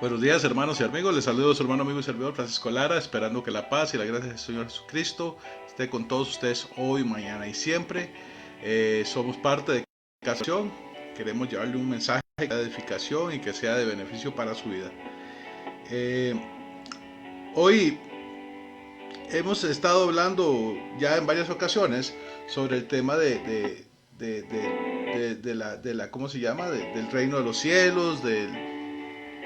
Buenos días, hermanos y amigos, les saludo a su hermano, amigo y servidor Francisco Lara, esperando que la paz y la gracia del Señor Jesucristo esté con todos ustedes hoy, mañana y siempre. Somos parte de Educación, queremos llevarle un mensaje de edificación y que sea de beneficio para su vida. Eh, Hoy hemos estado hablando ya en varias ocasiones sobre el tema de la ¿cómo se llama? Del reino de los cielos,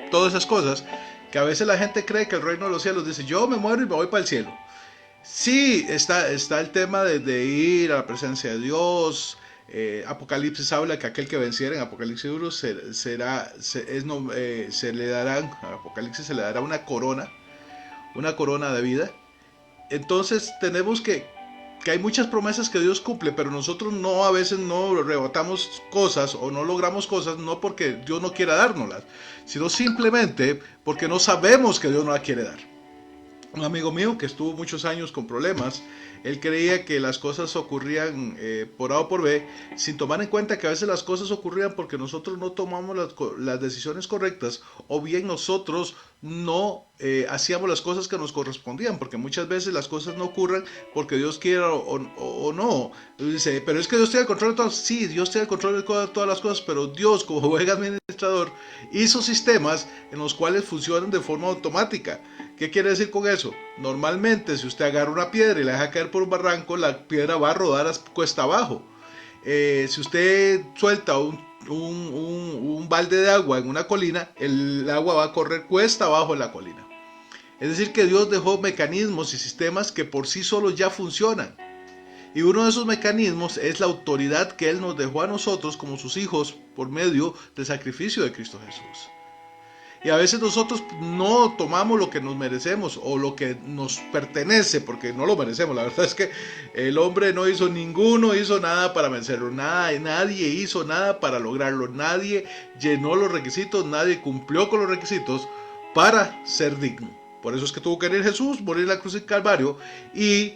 todas esas cosas, que a veces la gente cree que el reino de los cielos dice, yo me muero y me voy para el cielo. Sí, está el tema de ir a la presencia de Dios. Apocalipsis habla que aquel que venciera en Apocalipsis 1 se le darán, a Apocalipsis se le dará una corona de vida. Entonces tenemos que hay muchas promesas que Dios cumple, pero nosotros no, a veces no arrebatamos cosas o no logramos cosas, no porque Dios no quiera dárnoslas, sino simplemente porque no sabemos que Dios no la quiere dar. Un amigo mío que estuvo muchos años con problemas, él creía que las cosas ocurrían por A o por B, sin tomar en cuenta que a veces las cosas ocurrían porque nosotros no tomamos las decisiones correctas, o bien nosotros no hacíamos las cosas que nos correspondían, porque muchas veces las cosas no ocurren porque Dios quiera o no. Dice, pero es que Dios tiene el control de todo. Sí, Dios tiene el control de todas las cosas, pero Dios, como buen administrador, hizo sistemas en los cuales funcionan de forma automática. ¿Qué quiere decir con eso? Normalmente, si usted agarra una piedra y la deja caer por un barranco, la piedra va a rodar cuesta abajo. Si usted suelta un balde de agua en una colina, el agua va a correr cuesta abajo en la colina. Es decir, que Dios dejó mecanismos y sistemas que por sí solos ya funcionan. Y uno de esos mecanismos es la autoridad que Él nos dejó a nosotros como sus hijos por medio del sacrificio de Cristo Jesús. Y a veces nosotros no tomamos lo que nos merecemos o lo que nos pertenece, porque no lo merecemos. La verdad es que el hombre no hizo nada para vencerlo. Nadie hizo nada para lograrlo. Nadie llenó los requisitos, nadie cumplió con los requisitos para ser digno. Por eso es que tuvo que venir Jesús, morir en la cruz del Calvario y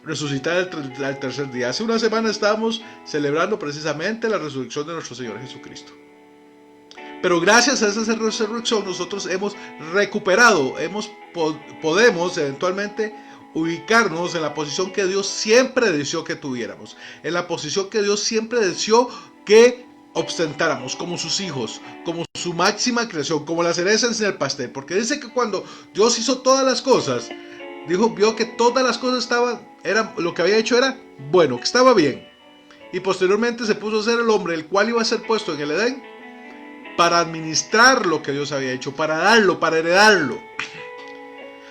resucitar al tercer día. Hace una semana estábamos celebrando precisamente la resurrección de nuestro Señor Jesucristo. Pero gracias a esa resurrección nosotros hemos recuperado, podemos eventualmente ubicarnos en la posición que Dios siempre deseó que tuviéramos, en la posición que Dios siempre deseó que ostentáramos como sus hijos, como su máxima creación, como la cereza en el pastel, porque dice que cuando Dios hizo todas las cosas, vio que todas las cosas lo que había hecho era bueno, que estaba bien, y posteriormente se puso a ser el hombre, el cual iba a ser puesto en el Edén, para administrar lo que Dios había hecho, para darlo, para heredarlo.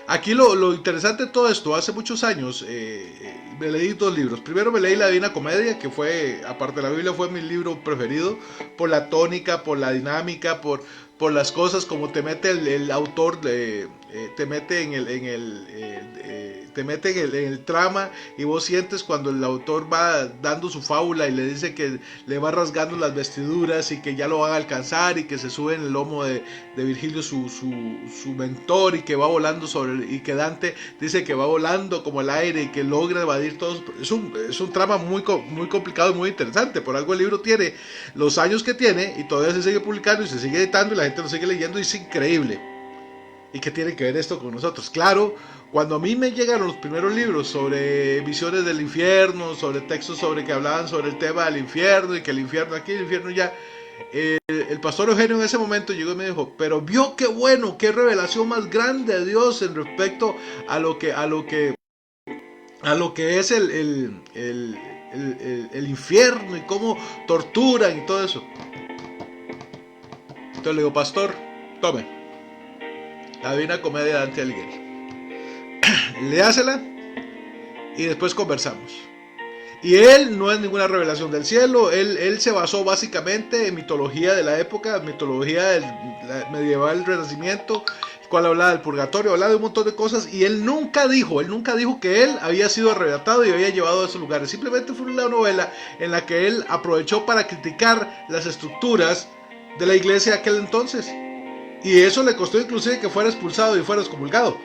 Aquí lo interesante de todo esto, hace muchos años me leí dos libros. Primero me leí La Divina Comedia, que fue, aparte de la Biblia, fue mi libro preferido, por la tónica, por la dinámica, por las cosas, como te mete el autor, te mete en el trama, y vos sientes cuando el autor va dando su fábula y le dice que le va rasgando las vestiduras y que ya lo van a alcanzar y que se sube en el lomo de Virgilio, su mentor, y que va volando y que Dante dice que va volando como el aire y que logra evadir todos. Es un trama muy complicado y muy interesante. Por algo el libro tiene los años que tiene y todavía se sigue publicando y se sigue editando y la gente lo sigue leyendo, y es increíble. ¿Y qué tiene que ver esto con nosotros? Claro, cuando a mí me llegaron los primeros libros sobre visiones del infierno, sobre textos sobre que hablaban sobre el tema del infierno y que el infierno aquí, el infierno ya, el pastor Eugenio en ese momento llegó y me dijo, pero vio qué bueno, qué revelación más grande de Dios en respecto a lo que es el infierno y cómo torturan y todo eso. Entonces le digo, pastor, tome La Divina Comedia de Dante Alighieri, léasela y después conversamos. Y él no es ninguna revelación del cielo, él se basó básicamente en mitología de la época, mitología del medieval, Renacimiento, cual hablaba del purgatorio, hablaba de un montón de cosas, y él nunca dijo que él había sido arrebatado y había llevado a esos lugares. Simplemente fue una novela en la que él aprovechó para criticar las estructuras de la iglesia de aquel entonces. Y eso le costó inclusive que fuera expulsado y fuera excomulgado,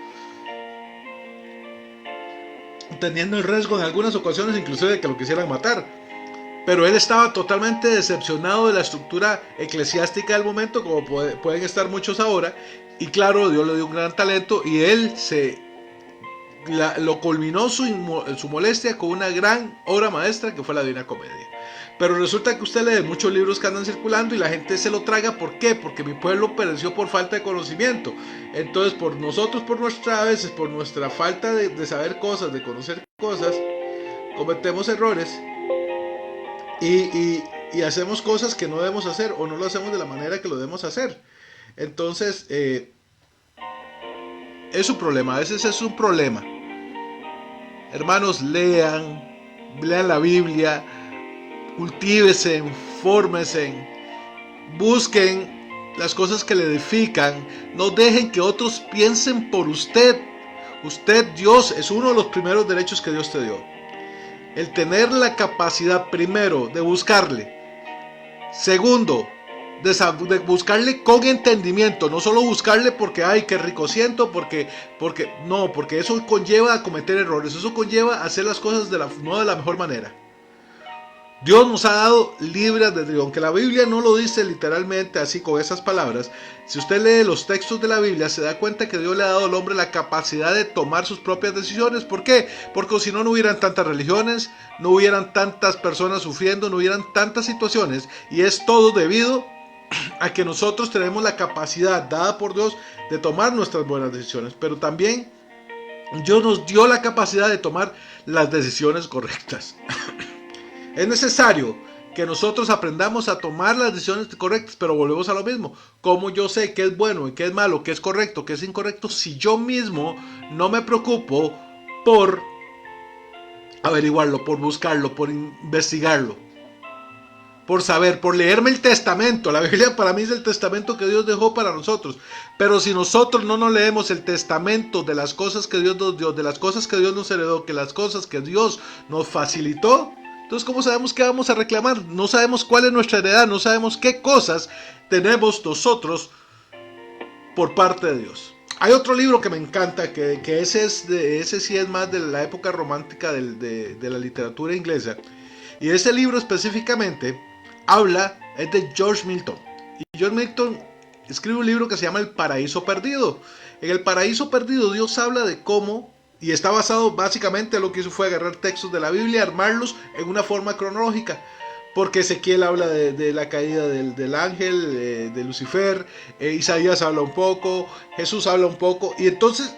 teniendo el riesgo en algunas ocasiones inclusive de que lo quisieran matar. pero él estaba totalmente decepcionado de la estructura eclesiástica del momento, como pueden estar muchos ahora, y claro, Dios le dio un gran talento y él lo culminó su molestia con una gran obra maestra que fue la Divina Comedia. Pero resulta que usted lee muchos libros que andan circulando y la gente se lo traga. ¿Por qué? Porque mi pueblo pereció por falta de conocimiento. Entonces, por nosotros, a veces, por nuestra falta de saber cosas, de conocer cosas, cometemos errores y hacemos cosas que no debemos hacer o no lo hacemos de la manera que lo debemos hacer. Entonces, es un problema, a veces es un problema. Hermanos, lean la Biblia, cultívese, fórmese, busquen las cosas que le edifican, no dejen que otros piensen por usted. Usted, Dios, es uno de los primeros derechos que Dios te dio. El tener la capacidad, primero, de buscarle. Segundo, de buscarle con entendimiento. No solo buscarle porque, ay, qué rico siento, porque eso conlleva a cometer errores. Eso conlleva a hacer las cosas no de la mejor manera. Dios nos ha dado libre albedrío, aunque la Biblia no lo dice literalmente así con esas palabras. Si usted lee los textos de la Biblia, se da cuenta que Dios le ha dado al hombre la capacidad de tomar sus propias decisiones. ¿Por qué? Porque si no, no hubieran tantas religiones, no hubieran tantas personas sufriendo, no hubieran tantas situaciones. Y es todo debido a que nosotros tenemos la capacidad dada por Dios de tomar nuestras buenas decisiones. Pero también Dios nos dio la capacidad de tomar las decisiones correctas. Es necesario que nosotros aprendamos a tomar las decisiones correctas, pero volvemos a lo mismo. ¿Cómo yo sé qué es bueno y qué es malo, qué es correcto, qué es incorrecto, si yo mismo no me preocupo por averiguarlo, por buscarlo, por investigarlo, por saber, por leerme el testamento? La Biblia para mí es el testamento que Dios dejó para nosotros. Pero si nosotros no nos leemos el testamento de las cosas que Dios nos dio, de las cosas que Dios nos heredó, que las cosas que Dios nos facilitó, entonces, ¿cómo sabemos qué vamos a reclamar? No sabemos cuál es nuestra heredad, no sabemos qué cosas tenemos nosotros por parte de Dios. Hay otro libro que me encanta, que ese sí es más de la época romántica de la literatura inglesa. Y ese libro específicamente es de George Milton. Y George Milton escribe un libro que se llama El Paraíso Perdido. En El Paraíso Perdido Dios habla de cómo... Y está basado básicamente en lo que hizo fue agarrar textos de la Biblia, armarlos en una forma cronológica. Porque Ezequiel habla de la caída del ángel, de Lucifer, Isaías habla un poco, Jesús habla un poco. Y entonces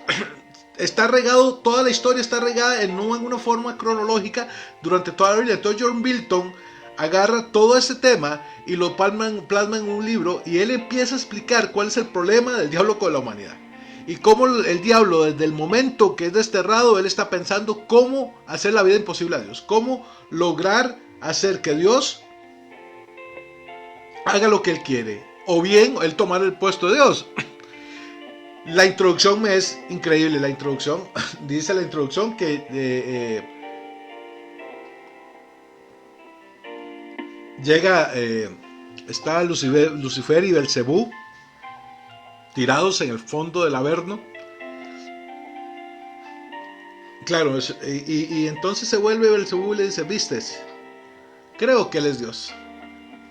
está regado, toda la historia está regada en una forma cronológica durante toda la Biblia. Entonces John Milton agarra todo ese tema y lo plasma en un libro. Y él empieza a explicar cuál es el problema del diablo con la humanidad. Y cómo el diablo, desde el momento que es desterrado, él está pensando cómo hacer la vida imposible a Dios. Cómo lograr hacer que Dios haga lo que él quiere. O bien, él tomar el puesto de Dios. La introducción me es increíble. La introducción, dice la introducción que está Lucifer y Belcebú tirados en el fondo del Averno. Claro, y entonces se vuelve Belcebú y le dice: ¿vistes? Creo que él es Dios.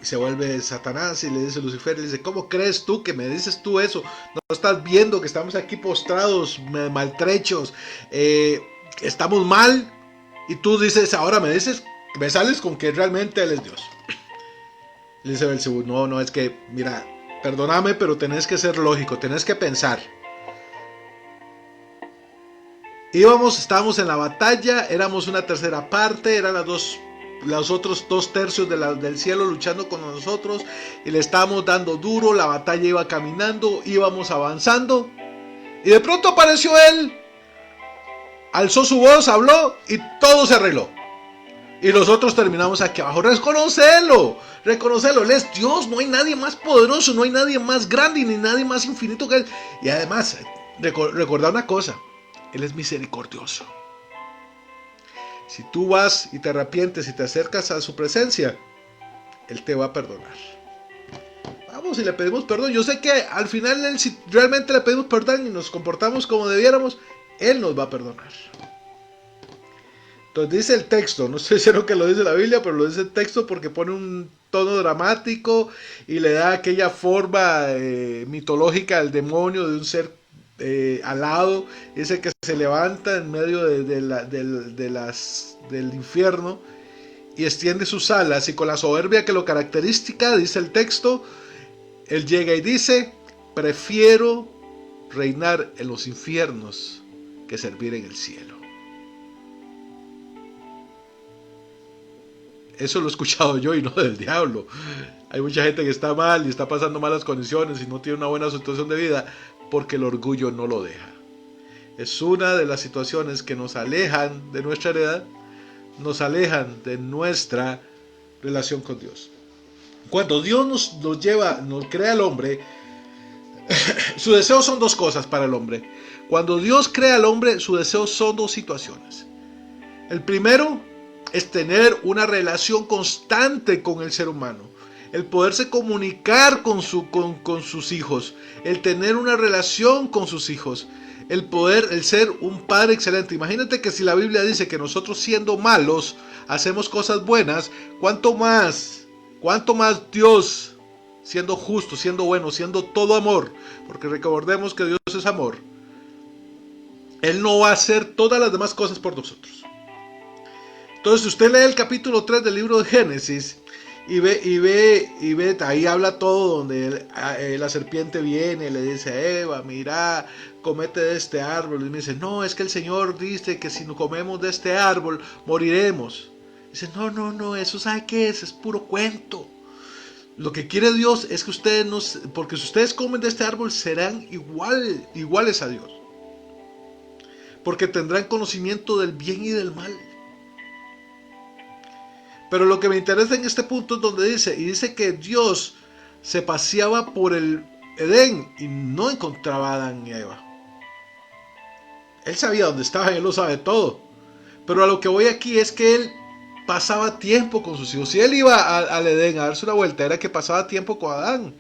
Y se vuelve Satanás y le dice a Lucifer, le dice: ¿cómo crees tú que me dices tú eso? ¿No estás viendo que estamos aquí postrados, maltrechos, estamos mal? Y tú dices, ahora me sales con que realmente él es Dios. Le dice Belcebú: no, es que, mira, perdóname, pero tenés que ser lógico, tenés que pensar. Estábamos en la batalla, éramos una tercera parte, eran los otros 2/3 del cielo luchando con nosotros y le estábamos dando duro, la batalla iba caminando, íbamos avanzando y de pronto apareció él, alzó su voz, habló y todo se arregló. Y nosotros terminamos aquí abajo. Reconocelo, él es Dios, no hay nadie más poderoso, no hay nadie más grande ni nadie más infinito que él. Y además, recordad una cosa, él es misericordioso. Si tú vas y te arrepientes y te acercas a su presencia, él te va a perdonar. Vamos y le pedimos perdón. Yo sé que al final, si realmente le pedimos perdón y nos comportamos como debiéramos, él nos va a perdonar. Entonces dice el texto, no estoy seguro que lo dice la Biblia, pero lo dice el texto porque pone un tono dramático y le da aquella forma mitológica al demonio de un ser alado, ese que se levanta en medio del infierno y extiende sus alas, y con la soberbia que lo caracteriza, dice el texto, él llega y dice: prefiero reinar en los infiernos que servir en el cielo. Eso lo he escuchado yo y no del diablo. Hay mucha gente que está mal y está pasando malas condiciones y no tiene una buena situación de vida porque el orgullo no lo deja. Es una de las situaciones que nos alejan de nuestra heredad, nos alejan de nuestra relación con Dios. Cuando Dios nos crea al hombre, su deseo son dos cosas para el hombre. Cuando Dios crea al hombre, su deseo son dos situaciones. El primero es tener una relación constante con el ser humano, el poderse comunicar con sus hijos, el tener una relación con sus hijos, el ser un padre excelente. Imagínate que si la Biblia dice que nosotros, siendo malos, hacemos cosas buenas, ¿cuánto más Dios, siendo justo, siendo bueno, siendo todo amor? Porque recordemos que Dios es amor. Él no va a hacer todas las demás cosas por nosotros. Entonces, si usted lee el capítulo 3 del libro de Génesis y ve, ahí habla todo, donde la serpiente viene y le dice a Eva: mira, comete de este árbol. Y me dice: no, es que el Señor dice que si no comemos de este árbol, moriremos. Dice: no, eso ¿sabe qué es? Es puro cuento. Lo que quiere Dios es que ustedes porque si ustedes comen de este árbol, serán iguales a Dios. Porque tendrán conocimiento del bien y del mal. Pero lo que me interesa en este punto es donde dice que Dios se paseaba por el Edén y no encontraba a Adán y a Eva. Él sabía dónde estaban, él lo sabe todo. Pero a lo que voy aquí es que él pasaba tiempo con sus hijos. Si él iba al Edén a darse una vuelta, era que pasaba tiempo con Adán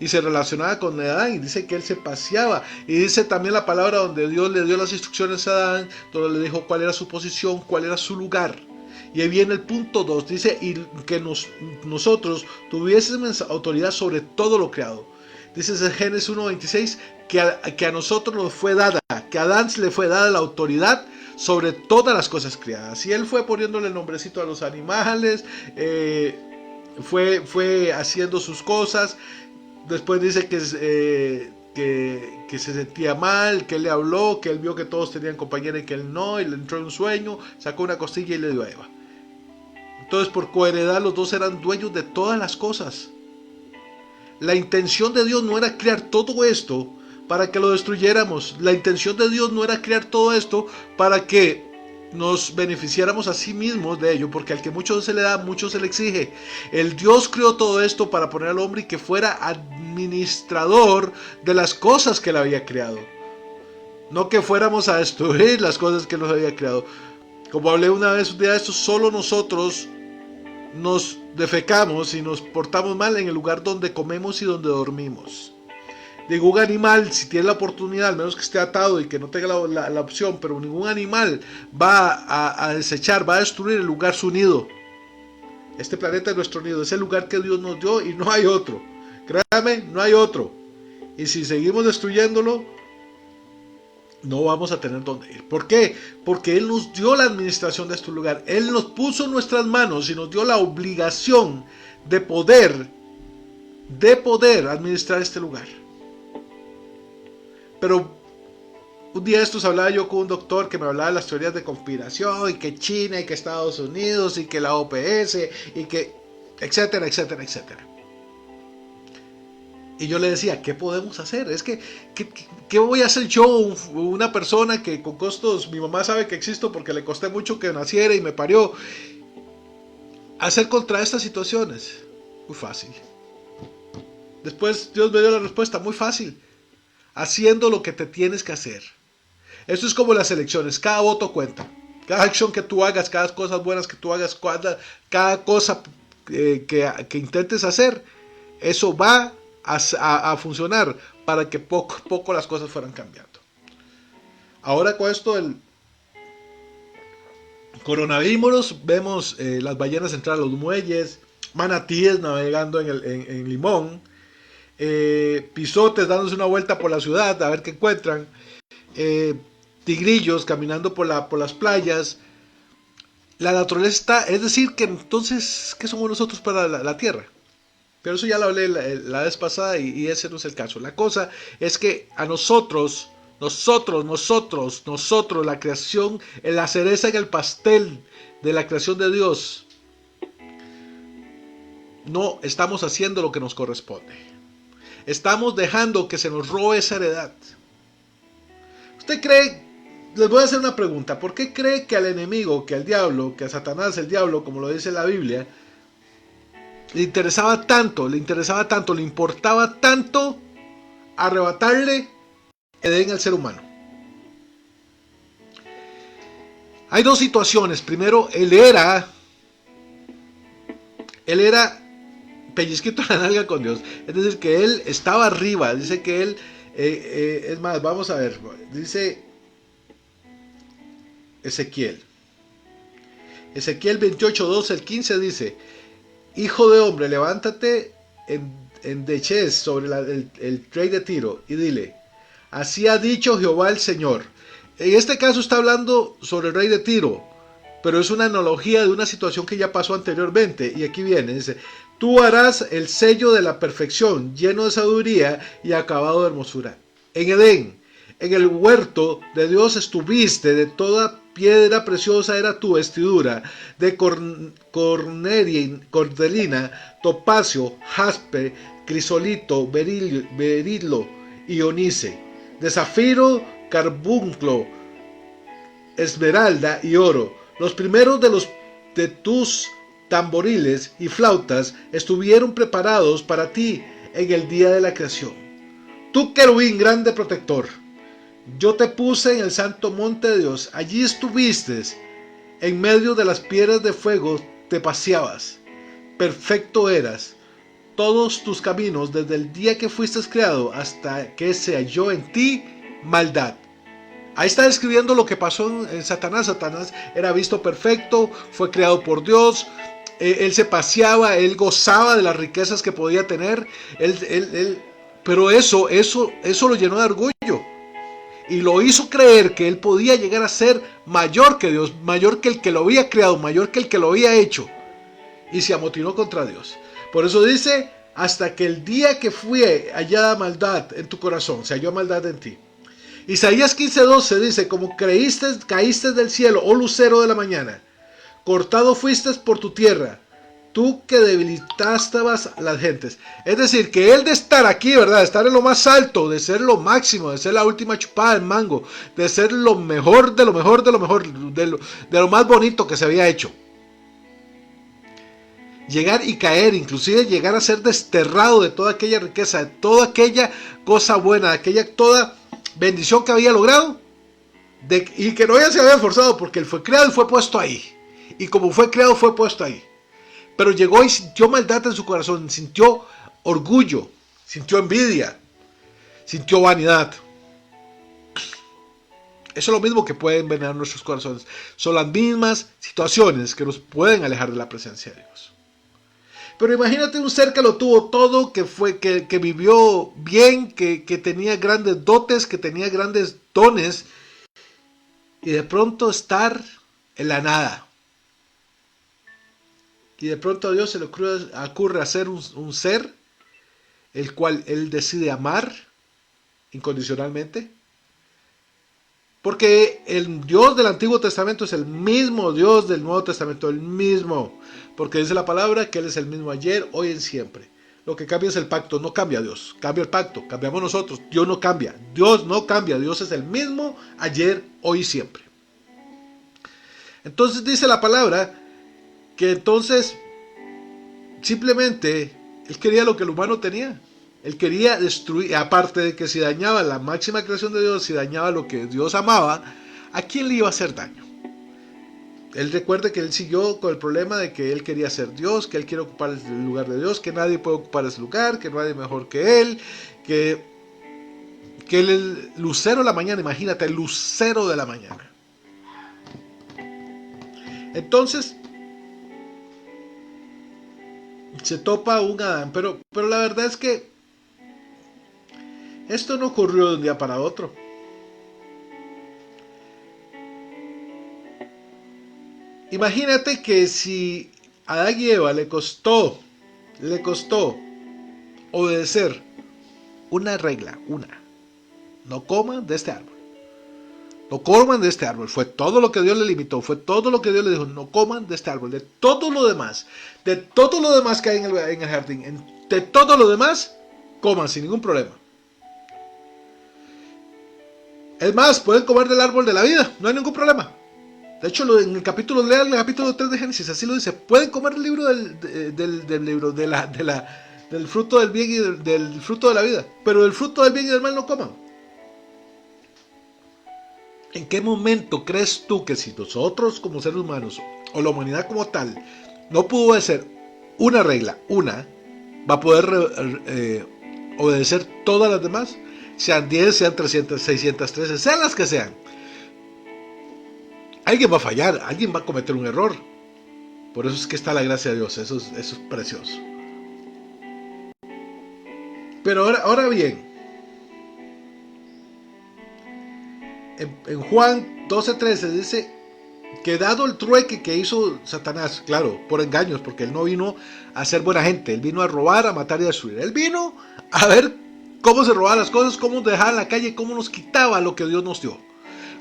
y se relacionaba con Adán, y dice que él se paseaba. Y dice también la palabra donde Dios le dio las instrucciones a Adán, donde le dijo cuál era su posición, cuál era su lugar. Y ahí viene el punto 2, dice: y que nosotros tuviésemos autoridad sobre todo lo creado. Dice en Génesis 1:26 que a nosotros nos fue dada, que a Adán se le fue dada la autoridad sobre todas las cosas creadas. Y él fue poniéndole el nombrecito a los animales, fue haciendo sus cosas. Después dice que se sentía mal, que él le habló, que él vio que todos tenían compañera y que él no, y le entró en un sueño, sacó una costilla y le dio a Eva. Entonces, por coheredad, los dos eran dueños de todas las cosas. La intención de Dios no era crear todo esto para que lo destruyéramos. La intención de Dios no era crear todo esto para que nos beneficiáramos a sí mismos de ello, porque al que mucho se le da, mucho se le exige. El Dios creó todo esto para poner al hombre y que fuera administrador de las cosas que él había creado. No que fuéramos a destruir las cosas que él nos había creado. Como hablé una vez un día de esto, solo nosotros nos defecamos y nos portamos mal en el lugar donde comemos y donde dormimos. Digo, un animal, si tiene la oportunidad, al menos que esté atado y que no tenga la opción, pero ningún animal va a desechar, va a destruir el lugar, su nido. Este planeta es nuestro nido, es el lugar que Dios nos dio y no hay otro. Créame, no hay otro. Y si seguimos destruyéndolo, no vamos a tener dónde ir. ¿Por qué? Porque Él nos dio la administración de este lugar. Él nos puso en nuestras manos y nos dio la obligación de poder administrar este lugar. Pero un día de estos hablaba yo con un doctor que me hablaba de las teorías de conspiración, y que China, y que Estados Unidos, y que la OPS, y que etcétera, etcétera, etcétera. Y yo le decía: ¿qué podemos hacer? Es que, ¿qué voy a hacer yo, una persona que con costos, mi mamá sabe que existo porque le costé mucho que naciera y me parió, hacer contra estas situaciones? Muy fácil. Después Dios me dio la respuesta: muy fácil. Haciendo lo que te tienes que hacer. Esto es como las elecciones, cada voto cuenta. Cada acción que tú hagas, cada cosas buenas que tú hagas, cada cosa que intentes hacer, eso va a funcionar para que poco a poco las cosas fueran cambiando. Ahora con esto coronavirus, vemos las ballenas entrar a los muelles, manatíes navegando en Limón, pisotes dándose una vuelta por la ciudad a ver qué encuentran, eh, tigrillos caminando por las playas. La naturaleza está, es decir, que entonces, ¿qué somos nosotros para la tierra? Pero eso ya lo hablé la vez pasada y ese no es el caso. La cosa es que a nosotros, la creación, la cereza en el pastel de la creación de Dios, no estamos haciendo lo que nos corresponde. Estamos dejando que se nos robe esa heredad. ¿Usted cree? Les voy a hacer una pregunta. ¿Por qué cree que al enemigo, que al diablo, que a Satanás, el diablo, como lo dice la Biblia, le importaba tanto, le importaba tanto arrebatarle Edén al ser humano? Hay dos situaciones. Primero, él era pellizquito en la nalga con Dios. Es decir, que él estaba arriba. Dice que él, es más, vamos a ver, dice Ezequiel 28:12 al 15 dice: Hijo de hombre, levántate en Dechez sobre el rey de Tiro y dile: así ha dicho Jehová el Señor. En este caso está hablando sobre el rey de Tiro, pero es una analogía de una situación que ya pasó anteriormente. Y aquí viene, dice: tú harás el sello de la perfección, lleno de sabiduría y acabado de hermosura. En Edén, en el huerto de Dios estuviste, de toda piedra preciosa era tu vestidura, de cornelina, topacio, jaspe, crisolito, berilo y onice, de zafiro, carbunclo, esmeralda y oro. Los primeros de tus tamboriles y flautas estuvieron preparados para ti en el día de la creación. Tú, querubín grande protector, yo te puse en el santo monte de Dios. Allí estuviste, en medio de las piedras de fuego te paseabas. Perfecto eras. Todos tus caminos, desde el día que fuiste creado hasta que se halló en ti maldad. Ahí está describiendo lo que pasó en Satanás. Satanás era visto perfecto, fue creado por Dios. Él se paseaba, él gozaba de las riquezas que podía tener. Pero eso lo llenó de orgullo. Y lo hizo creer que él podía llegar a ser mayor que Dios, mayor que el que lo había creado, mayor que el que lo había hecho. Y se amotinó contra Dios. Por eso dice: hasta que el día que fue hallada maldad en tu corazón, se halló maldad en ti. Isaías 15:12 dice: como caíste del cielo, oh lucero de la mañana, cortado fuiste por tu tierra, tú que debilitaste las gentes. Es decir, que él de estar aquí, ¿verdad? De estar en lo más alto, de ser lo máximo, de ser la última chupada del mango, de ser lo mejor, de lo mejor, de lo mejor, de lo más bonito que se había hecho. Llegar y caer, inclusive llegar a ser desterrado de toda aquella riqueza, de toda aquella cosa buena, de aquella toda bendición que había logrado, y que no ya se había esforzado, porque él fue creado y fue puesto ahí. Y como fue creado, fue puesto ahí. Pero llegó y sintió maldad en su corazón, sintió orgullo, sintió envidia, sintió vanidad. Eso es lo mismo que puede envenenar nuestros corazones. Son las mismas situaciones que nos pueden alejar de la presencia de Dios. Pero imagínate un ser que lo tuvo todo, que vivió bien, que tenía grandes dotes, que tenía grandes dones, y de pronto estar en la nada. Y de pronto a Dios se le ocurre hacer un ser el cual él decide amar incondicionalmente. Porque el Dios del Antiguo Testamento es el mismo Dios del Nuevo Testamento, el mismo. Porque dice la palabra que Él es el mismo ayer, hoy y siempre. Lo que cambia es el pacto, no cambia Dios, cambia el pacto, cambiamos nosotros. Dios no cambia, Dios es el mismo ayer, hoy y siempre. Entonces dice la palabra que entonces simplemente Él quería lo que el humano tenía. Él quería destruir, aparte de que si dañaba la máxima creación de Dios, si dañaba lo que Dios amaba, ¿a quién le iba a hacer daño? Él recuerde que él siguió con el problema de que él quería ser Dios, que él quiere ocupar el lugar de Dios, que nadie puede ocupar ese lugar, que nadie mejor que él, que él es el lucero de la mañana, imagínate, el lucero de la mañana. Entonces se topa un Adán, pero la verdad es que esto no ocurrió de un día para otro. Imagínate que si a Adán y Eva le costó obedecer una regla, no coman de este árbol. No coman de este árbol. Fue todo lo que Dios le limitó. Fue todo lo que Dios le dijo. No coman de este árbol. De todo lo demás. De todo lo demás que hay en el jardín. De todo lo demás, coman sin ningún problema. Es más, pueden comer del árbol de la vida. No hay ningún problema. De hecho, en el capítulo 3 de Génesis, así lo dice. Pueden comer el libro del fruto del bien y del fruto de la vida. Pero del fruto del bien y del mal no coman. ¿En qué momento crees tú que si nosotros como seres humanos o la humanidad como tal no pudo obedecer una regla, va a poder obedecer todas las demás? Sean 10, sean 300, 613, sean las que sean. Alguien va a fallar, alguien va a cometer un error. Por eso es que está la gracia de Dios, eso es precioso. Pero ahora bien, en Juan 12:13 dice que dado el trueque que hizo Satanás, claro, por engaños, porque él no vino a ser buena gente, él vino a robar, a matar y a destruir. Él vino a ver cómo se robaban las cosas, cómo nos dejaba en la calle, cómo nos quitaba lo que Dios nos dio,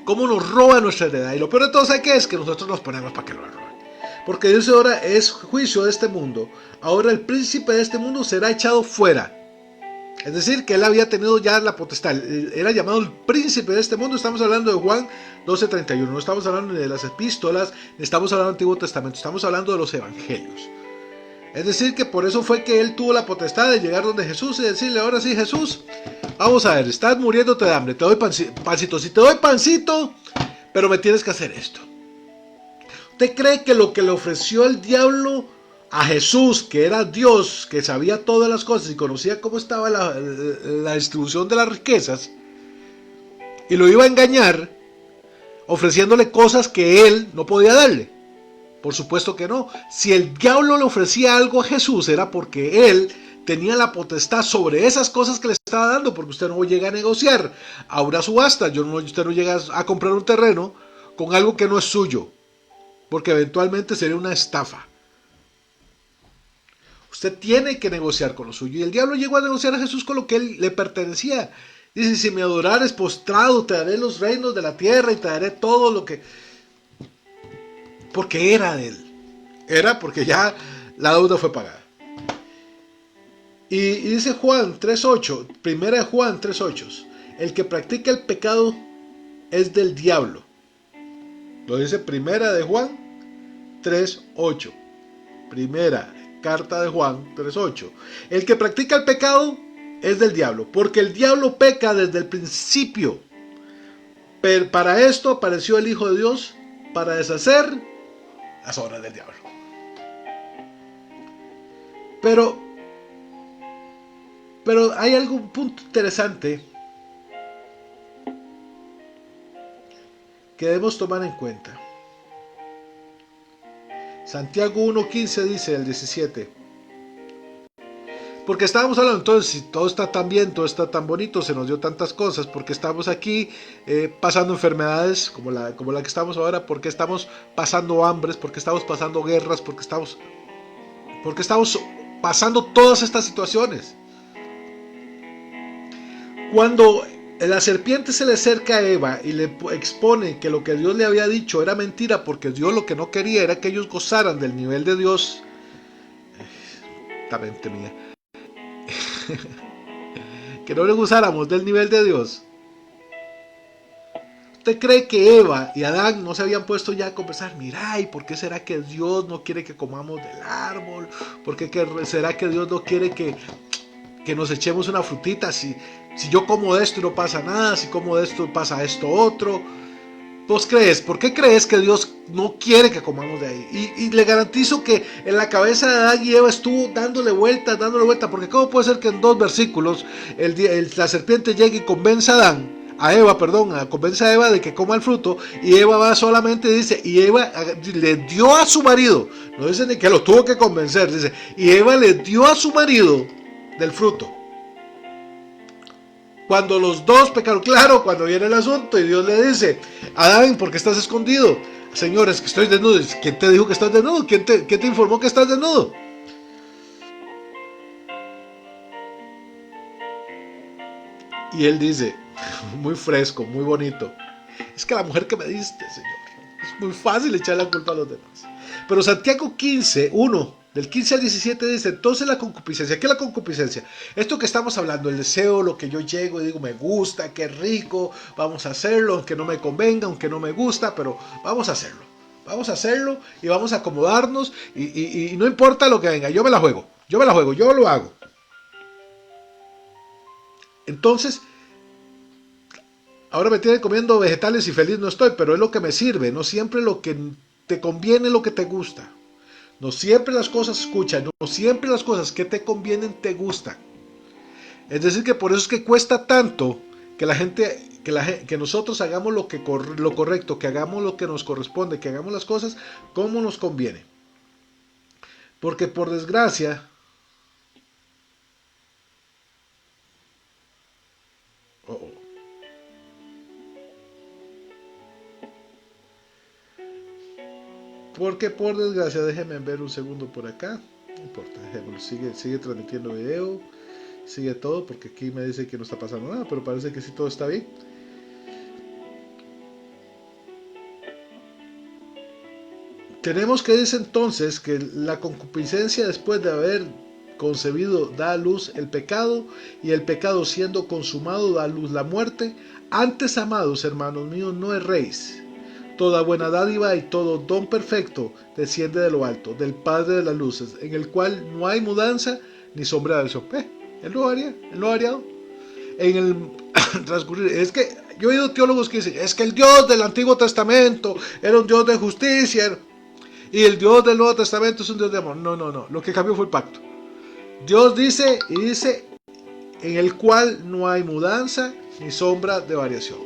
cómo nos roba nuestra heredad. Y lo peor de todo, ¿sabes qué es? Que nosotros nos ponemos para que lo roben. Porque Dios ahora es juicio de este mundo. Ahora el príncipe de este mundo será echado fuera. Es decir, que él había tenido ya la potestad. Era llamado el príncipe de este mundo. Estamos hablando de Juan 12:31. No estamos hablando de las epístolas, ni estamos hablando del Antiguo Testamento. Estamos hablando de los evangelios. Es decir, que por eso fue que él tuvo la potestad de llegar donde Jesús y decirle: ahora sí, Jesús, vamos a ver, estás muriéndote de hambre, te doy pancito. Si te doy pancito, pero me tienes que hacer esto. ¿Usted cree que lo que le ofreció el diablo a Jesús, que era Dios, que sabía todas las cosas y conocía cómo estaba la distribución de las riquezas, y lo iba a engañar ofreciéndole cosas que él no podía darle? Por supuesto que no. Si el diablo le ofrecía algo a Jesús, era porque él tenía la potestad sobre esas cosas que le estaba dando, porque usted no llega a negociar a una subasta, usted no llega a comprar un terreno con algo que no es suyo, porque eventualmente sería una estafa. Usted tiene que negociar con lo suyo. Y el diablo llegó a negociar a Jesús con lo que él le pertenecía. Dice: si me adorares postrado, te daré los reinos de la tierra y te daré todo lo que... Porque era de él. Era porque ya la deuda fue pagada. Y dice Juan 3:8, primera de Juan 3:8, el que practica el pecado es del diablo. Lo dice primera de Juan 3:8. Primera carta de Juan 3:8. El que practica el pecado es del diablo, porque el diablo peca desde el principio. Pero para esto apareció el Hijo de Dios, para deshacer las obras del diablo. Pero hay algún punto interesante que debemos tomar en cuenta. Santiago 1:15 dice, el 17. Porque estábamos hablando, entonces, si todo está tan bien, todo está tan bonito, se nos dio tantas cosas, porque estamos aquí pasando enfermedades como la que estamos ahora, porque estamos pasando hambres, porque estamos pasando guerras, porque estamos pasando todas estas situaciones. Cuando la serpiente se le acerca a Eva y le expone que lo que Dios le había dicho era mentira, porque Dios lo que no quería era que ellos gozaran del nivel de Dios. Esta mente mía. Que no le gozáramos del nivel de Dios. ¿Usted cree que Eva y Adán no se habían puesto ya a conversar? Mira, ¿y por qué será que Dios no quiere que comamos del árbol? ¿Por qué será que Dios no quiere que nos echemos una frutita? Si yo como de esto y no pasa nada, si como de esto pasa esto otro. ¿Vos crees? ¿Por qué crees que Dios no quiere que comamos de ahí? Y le garantizo que en la cabeza de Adán y Eva estuvo dándole vuelta, porque ¿cómo puede ser que en 2 versículos la serpiente llegue y convenza a Adán convence a Eva de que coma el fruto, y Eva va solamente, dice, y Eva le dio a su marido, no dice ni que lo tuvo que convencer, dice, y Eva le dio a su marido del fruto. Cuando los dos pecaron, claro, cuando viene el asunto y Dios le dice, Adán, ¿por qué estás escondido? Señor, es que estoy desnudo. ¿Quién te dijo que estás desnudo? ¿Quién te informó que estás desnudo? Y él dice, muy fresco, muy bonito, es que la mujer que me diste, Señor, es muy fácil echar la culpa a los demás. Pero Santiago 15, 1, del 15 al 17 dice, entonces la concupiscencia. ¿Qué es la concupiscencia? Esto que estamos hablando, el deseo, lo que yo llego y digo, me gusta, qué rico, vamos a hacerlo, aunque no me convenga, aunque no me gusta, pero vamos a hacerlo. Vamos a hacerlo y vamos a acomodarnos y no importa lo que venga, yo me la juego, yo lo hago. Entonces, ahora me tienen comiendo vegetales y feliz no estoy, pero es lo que me sirve, no siempre lo que te conviene, lo que te gusta. No siempre las cosas, escucha, no siempre las cosas que te convienen te gustan. Es decir, que por eso es que cuesta tanto que la gente, que nosotros hagamos lo correcto, que hagamos lo que nos corresponde, que hagamos las cosas como nos conviene. Porque por desgracia, déjenme ver un segundo por acá. No importa, dejémoslo, sigue transmitiendo video, sigue todo, porque aquí me dice que no está pasando nada, pero parece que sí todo está bien. Tenemos que decir entonces que la concupiscencia, después de haber concebido, da a luz el pecado, y el pecado siendo consumado da a luz la muerte. Antes, amados hermanos míos, no erréis. Toda buena dádiva y todo don perfecto desciende de lo alto, del Padre de las luces, en el cual no hay mudanza ni sombra de variación. Él lo haría, él lo ha variado. En el transcurrir, es que yo he oído teólogos que dicen, es que el Dios del Antiguo Testamento era un Dios de justicia, y el Dios del Nuevo Testamento es un Dios de amor. No, lo que cambió fue el pacto. Dios dice, en el cual no hay mudanza ni sombra de variación.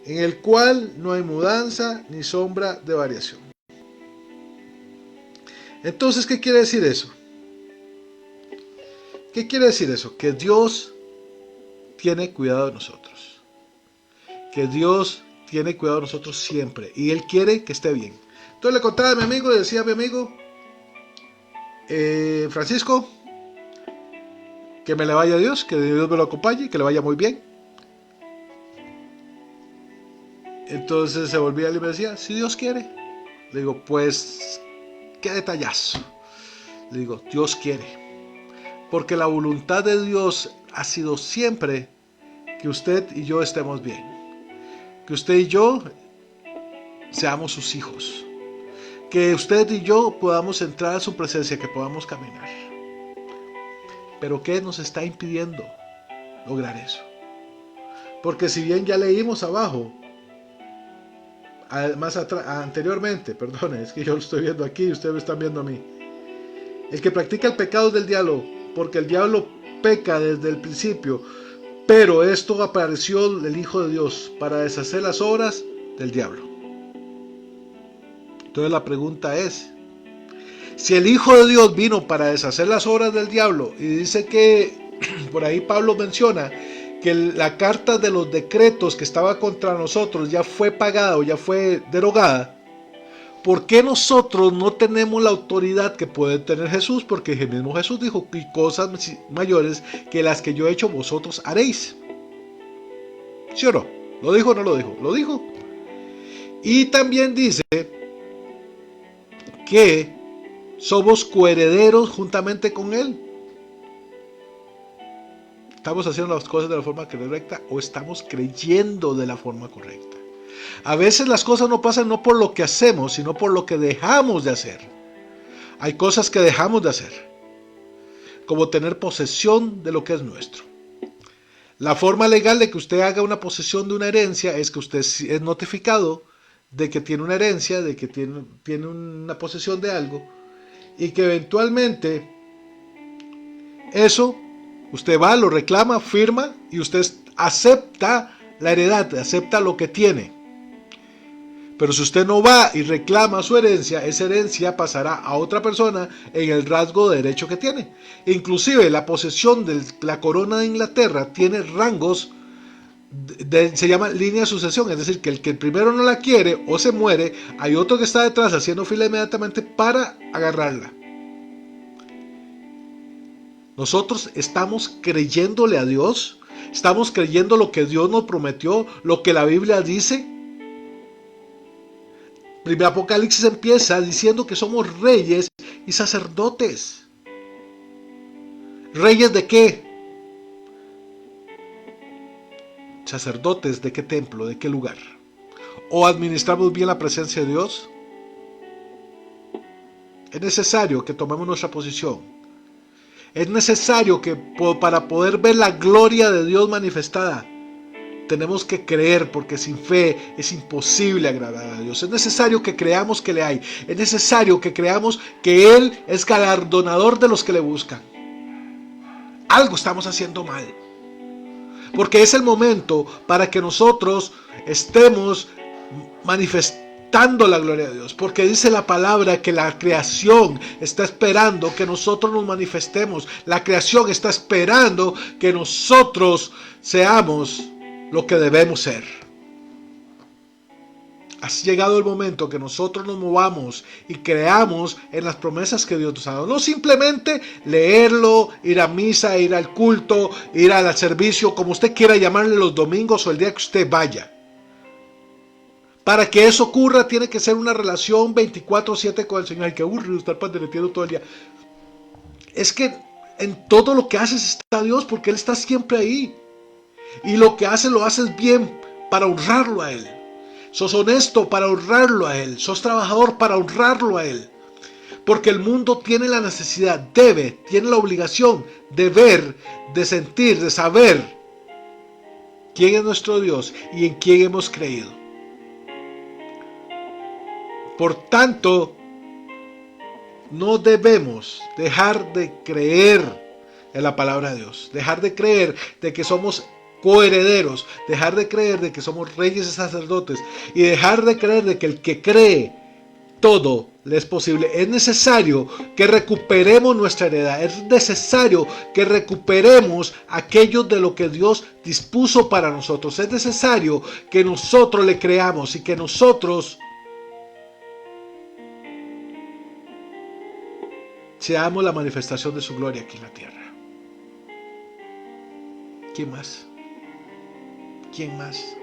En el cual no hay mudanza ni sombra de variación. Entonces, ¿qué quiere decir eso? ¿Qué quiere decir eso? Que Dios tiene cuidado de nosotros. Que Dios tiene cuidado de nosotros siempre. Y Él quiere que esté bien. Entonces le contaba a mi amigo, le decía a mi amigo, Francisco, que me le vaya a Dios, que Dios me lo acompañe, que le vaya muy bien. Entonces se volvía y me decía, si Dios quiere. Le digo, pues, qué detallazo. Le digo, Dios quiere. Porque la voluntad de Dios ha sido siempre que usted y yo estemos bien. Que usted y yo seamos sus hijos. Que usted y yo podamos entrar a su presencia, que podamos caminar. Pero ¿qué nos está impidiendo lograr eso? Porque si bien ya leímos abajo, anteriormente, perdone, es que yo lo estoy viendo aquí y ustedes me están viendo a mí. El que practica el pecado es del diablo, porque el diablo peca desde el principio, pero esto apareció del Hijo de Dios para deshacer las obras del diablo. Entonces la pregunta es, si el Hijo de Dios vino para deshacer las obras del diablo, y dice que, por ahí Pablo menciona, que la carta de los decretos que estaba contra nosotros ya fue pagada o ya fue derogada, ¿por qué nosotros no tenemos la autoridad que puede tener Jesús? Porque el mismo Jesús dijo, y cosas mayores que las que yo he hecho vosotros haréis. ¿Sí o no? ¿Lo dijo o no lo dijo? Lo dijo. Y también dice que somos coherederos juntamente con Él. ¿Estamos haciendo las cosas de la forma correcta o estamos creyendo de la forma correcta? A veces las cosas no pasan no por lo que hacemos, sino por lo que dejamos de hacer. Hay cosas que dejamos de hacer, como tener posesión de lo que es nuestro. La forma legal de que usted haga una posesión de una herencia es que usted es notificado de que tiene una herencia, de que tiene una posesión de algo, y que eventualmente eso usted va, lo reclama, firma, y usted acepta la heredad, acepta lo que tiene. Pero si usted no va y reclama su herencia, esa herencia pasará a otra persona en el rasgo de derecho que tiene. Inclusive la posesión de la corona de Inglaterra tiene rangos, se llama línea de sucesión, es decir, que el primero no la quiere o se muere, hay otro que está detrás haciendo fila inmediatamente para agarrarla. Nosotros estamos creyéndole a Dios, estamos creyendo lo que Dios nos prometió, lo que la Biblia dice. El Apocalipsis empieza diciendo que somos reyes y sacerdotes. ¿Reyes de qué? Sacerdotes de qué templo, de qué lugar. ¿O administramos bien la presencia de Dios? Es necesario que tomemos nuestra posición. Es necesario que para poder ver la gloria de Dios manifestada, tenemos que creer, porque sin fe es imposible agradar a Dios. Es necesario que creamos que le hay. Es necesario que creamos que Él es galardonador de los que le buscan. Algo estamos haciendo mal. Porque es el momento para que nosotros estemos manifestando la gloria de Dios. Porque dice la palabra que la creación está esperando que nosotros nos manifestemos. La creación está esperando que nosotros seamos lo que debemos ser. Ha llegado el momento que nosotros nos movamos y creamos en las promesas que Dios nos ha dado. No simplemente leerlo, ir a misa, ir al culto, ir al servicio, como usted quiera llamarle, los domingos o el día que usted vaya. Para que eso ocurra tiene que ser una relación 24/7 con el Señor. Ay, qué aburrido estar pandereteando todo el día. Es que en todo lo que haces está Dios, porque Él está siempre ahí. Y lo que haces lo haces bien para honrarlo a Él. Sos honesto para honrarlo a Él. Sos trabajador para honrarlo a Él. Porque el mundo tiene la necesidad, tiene la obligación de ver, de sentir, de saber quién es nuestro Dios y en quién hemos creído. Por tanto, no debemos dejar de creer en la palabra de Dios. Dejar de creer de que somos coherederos, dejar de creer de que somos reyes y sacerdotes, y dejar de creer de que el que cree todo le es posible. Es necesario que recuperemos nuestra heredad, es necesario que recuperemos aquello de lo que Dios dispuso para nosotros. Es necesario que nosotros le creamos y que nosotros seamos la manifestación de su gloria aquí en la tierra. ¿Quién más? ¿Quién más?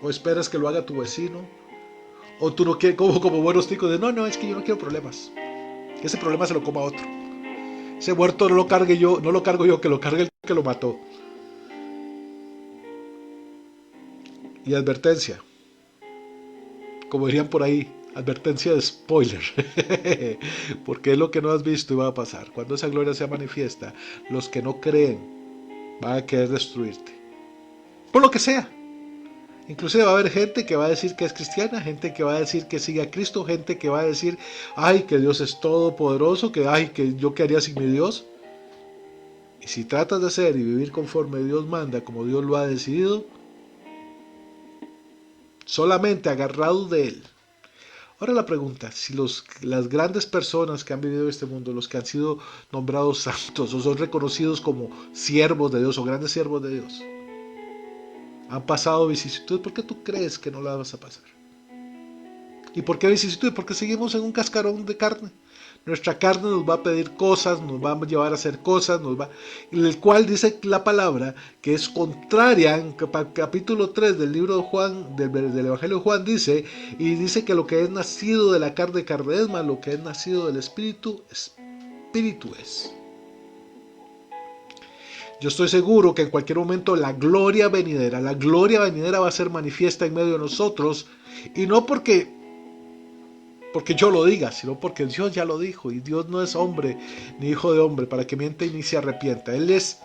¿O esperas que lo haga tu vecino? ¿O tú no quieres, como buenos ticos, de no, es que yo no quiero problemas? Que ese problema se lo coma otro. Ese muerto no lo cargue yo, no lo cargo yo, que lo cargue el que lo mató. Y advertencia, como dirían por ahí, advertencia de spoiler, porque es lo que no has visto y va a pasar. Cuando esa gloria sea manifiesta, los que no creen van a querer destruirte. Por lo que sea. Inclusive va a haber gente que va a decir que es cristiana, gente que va a decir que sigue a Cristo, gente que va a decir, ay, que Dios es todopoderoso, que ay, que yo qué haría sin mi Dios. Y si tratas de hacer y vivir conforme Dios manda, como Dios lo ha decidido, solamente agarrado de Él. Ahora la pregunta, si las grandes personas que han vivido en este mundo, los que han sido nombrados santos o son reconocidos como siervos de Dios o grandes siervos de Dios, han pasado vicisitudes, ¿por qué tú crees que no las vas a pasar? ¿Y por qué vicisitudes? Porque seguimos en un cascarón de carne. Nuestra carne nos va a pedir cosas, nos va a llevar a hacer cosas, el cual dice la palabra que es contraria. En capítulo 3 del libro de Juan, del Evangelio de Juan, dice que lo que es nacido de la carne es, mas lo que es nacido del Espíritu, Espíritu es. Yo estoy seguro que en cualquier momento la gloria venidera va a ser manifiesta en medio de nosotros, y no porque yo lo diga, sino porque Dios ya lo dijo, y Dios no es hombre ni hijo de hombre para que mienta y ni se arrepienta. Él es.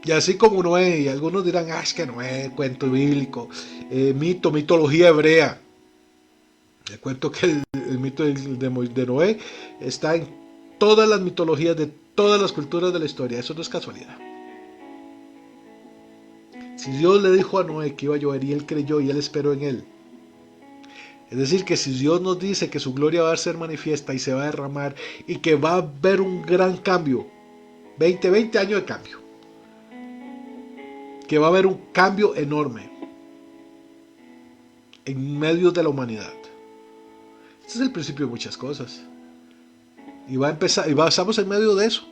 Y así como Noé, y algunos dirán, es que Noé, cuento bíblico, mitología hebrea. Le cuento que el mito de Noé está en todas las mitologías de todas las culturas de la historia. Eso no es casualidad. Si Dios le dijo a Noé que iba a llover y él creyó y él esperó en él. Es decir, que si Dios nos dice que su gloria va a ser manifiesta y se va a derramar y que va a haber un gran cambio, 20 años de cambio, que va a haber un cambio enorme en medio de la humanidad. Este es el principio de muchas cosas. Y va a empezar, estamos en medio de eso.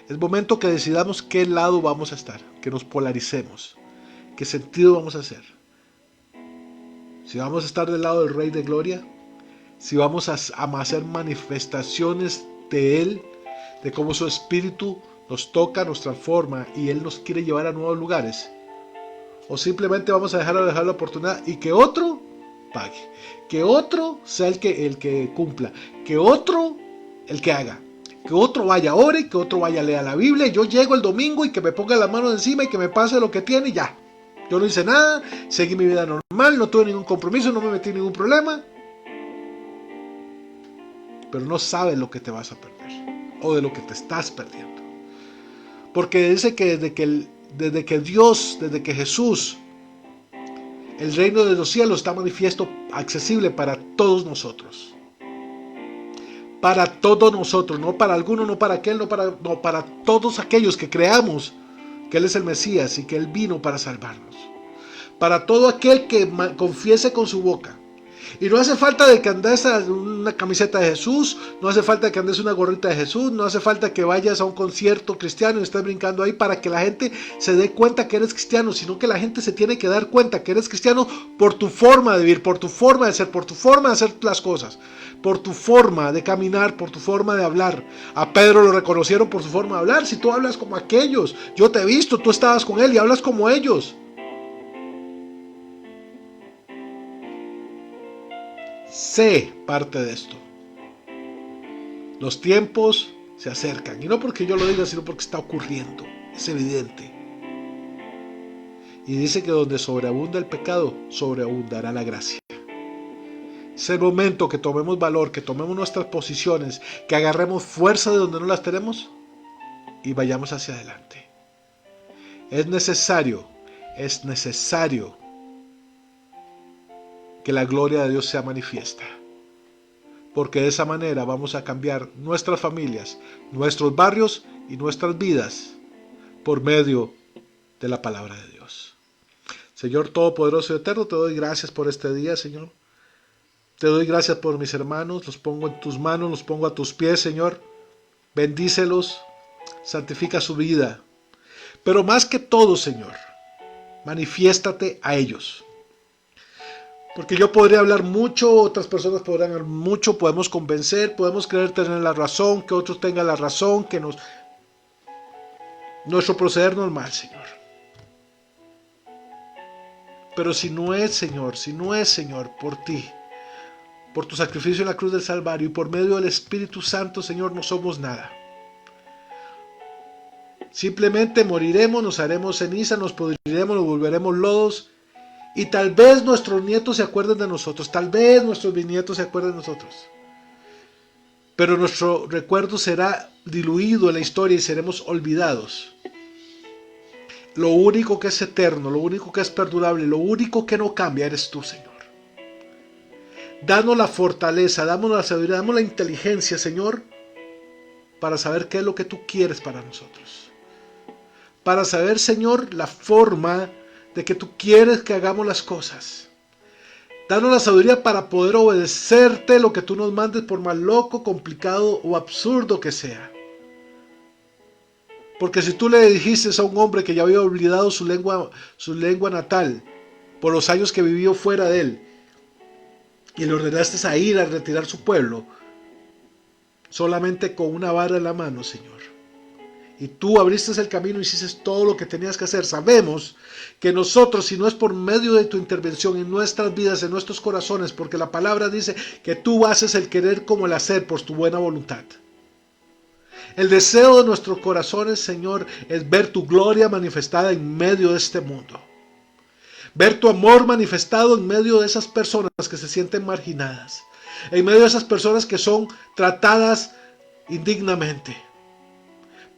Es momento que decidamos qué lado vamos a estar, que nos polaricemos, qué sentido vamos a hacer. Si vamos a estar del lado del Rey de Gloria, si vamos a hacer manifestaciones de Él, de cómo su Espíritu nos toca, nos transforma y Él nos quiere llevar a nuevos lugares, o simplemente vamos a dejar la oportunidad y que otro pague, que otro sea el que cumpla, que otro el que haga, que otro vaya, ore, que otro vaya, lea la Biblia, y yo llego el domingo y que me ponga las manos encima y que me pase lo que tiene y ya. Yo no hice nada, seguí mi vida normal, no tuve ningún compromiso, no me metí en ningún problema. Pero no sabes lo que te vas a perder, o de lo que te estás perdiendo. Porque dice que desde que Jesús, el reino de los cielos está manifiesto, accesible para todos nosotros. Para todos nosotros, no para alguno, no para aquel, no para todos aquellos que creamos que Él es el Mesías y que Él vino para salvarnos. Para todo aquel que confiese con su boca. Y no hace falta de que andes una camiseta de Jesús, no hace falta que andes una gorrita de Jesús, no hace falta que vayas a un concierto cristiano y estés brincando ahí para que la gente se dé cuenta que eres cristiano, sino que la gente se tiene que dar cuenta que eres cristiano por tu forma de vivir, por tu forma de ser, por tu forma de hacer las cosas, por tu forma de caminar, por tu forma de hablar. A Pedro lo reconocieron por su forma de hablar. Si tú hablas como aquellos, yo te he visto, tú estabas con él y hablas como ellos. Sé parte de esto. Los tiempos se acercan. Y no porque yo lo diga, sino porque está ocurriendo. Es evidente. Y dice que donde sobreabunda el pecado, sobreabundará la gracia. Es el momento que tomemos valor, que tomemos nuestras posiciones, que agarremos fuerza de donde no las tenemos y vayamos hacia adelante. Es necesario que la gloria de Dios sea manifiesta, porque de esa manera vamos a cambiar nuestras familias, nuestros barrios y nuestras vidas por medio de la palabra de Dios. Señor Todopoderoso y Eterno, te doy gracias por este día, Señor. Te doy gracias por mis hermanos, los pongo en tus manos, los pongo a tus pies, Señor. Bendícelos, santifica su vida. Pero más que todo, Señor, manifiéstate a ellos. Porque yo podría hablar mucho, otras personas podrán hablar mucho, podemos convencer, podemos creer tener la razón, que otros tengan la razón, que nuestro proceder normal, Señor. Pero si no es, Señor, por ti, por tu sacrificio en la cruz del Calvario y por medio del Espíritu Santo, Señor, no somos nada. Simplemente moriremos, nos haremos ceniza, nos pudriremos, nos volveremos lodos. Y tal vez nuestros nietos se acuerden de nosotros, tal vez nuestros bisnietos se acuerden de nosotros. Pero nuestro recuerdo será diluido en la historia y seremos olvidados. Lo único que es eterno, lo único que es perdurable, lo único que no cambia eres tú, Señor. Danos la fortaleza, danos la sabiduría, danos la inteligencia, Señor, para saber qué es lo que tú quieres para nosotros. Para saber, Señor, la forma de que tú quieres que hagamos las cosas. Danos la sabiduría para poder obedecerte lo que tú nos mandes, por más loco, complicado o absurdo que sea. Porque si tú le dijiste a un hombre que ya había olvidado su lengua natal por los años que vivió fuera de él, y le ordenaste a ir a retirar su pueblo, solamente con una vara en la mano, Señor, y tú abriste el camino y hiciste todo lo que tenías que hacer, sabemos que nosotros, si no es por medio de tu intervención en nuestras vidas, en nuestros corazones, porque la palabra dice que tú haces el querer como el hacer por tu buena voluntad. El deseo de nuestros corazones, Señor, es ver tu gloria manifestada en medio de este mundo. Ver tu amor manifestado en medio de esas personas que se sienten marginadas, en medio de esas personas que son tratadas indignamente.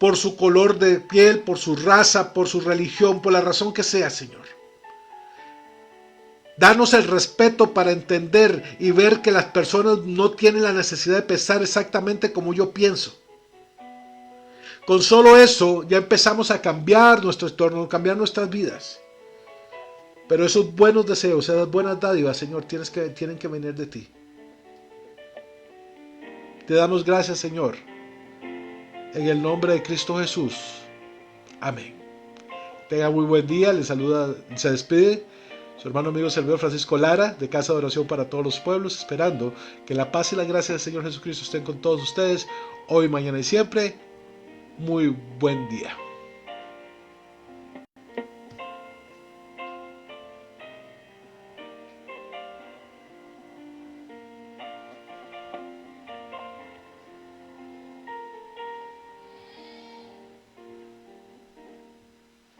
por su color de piel, por su raza, por su religión, por la razón que sea, Señor. Danos el respeto para entender y ver que las personas no tienen la necesidad de pensar exactamente como yo pienso. Con solo eso ya empezamos a cambiar nuestro entorno, a cambiar nuestras vidas. Pero esos buenos deseos, esas buenas dádivas, Señor, tienen que venir de ti. Te damos gracias, Señor, en el nombre de Cristo Jesús. Amén. Tenga muy buen día, les saluda, se despide su hermano amigo servidor Francisco Lara, de Casa de Oración para Todos los Pueblos, esperando que la paz y la gracia del Señor Jesucristo estén con todos ustedes, hoy, mañana y siempre. Muy buen día.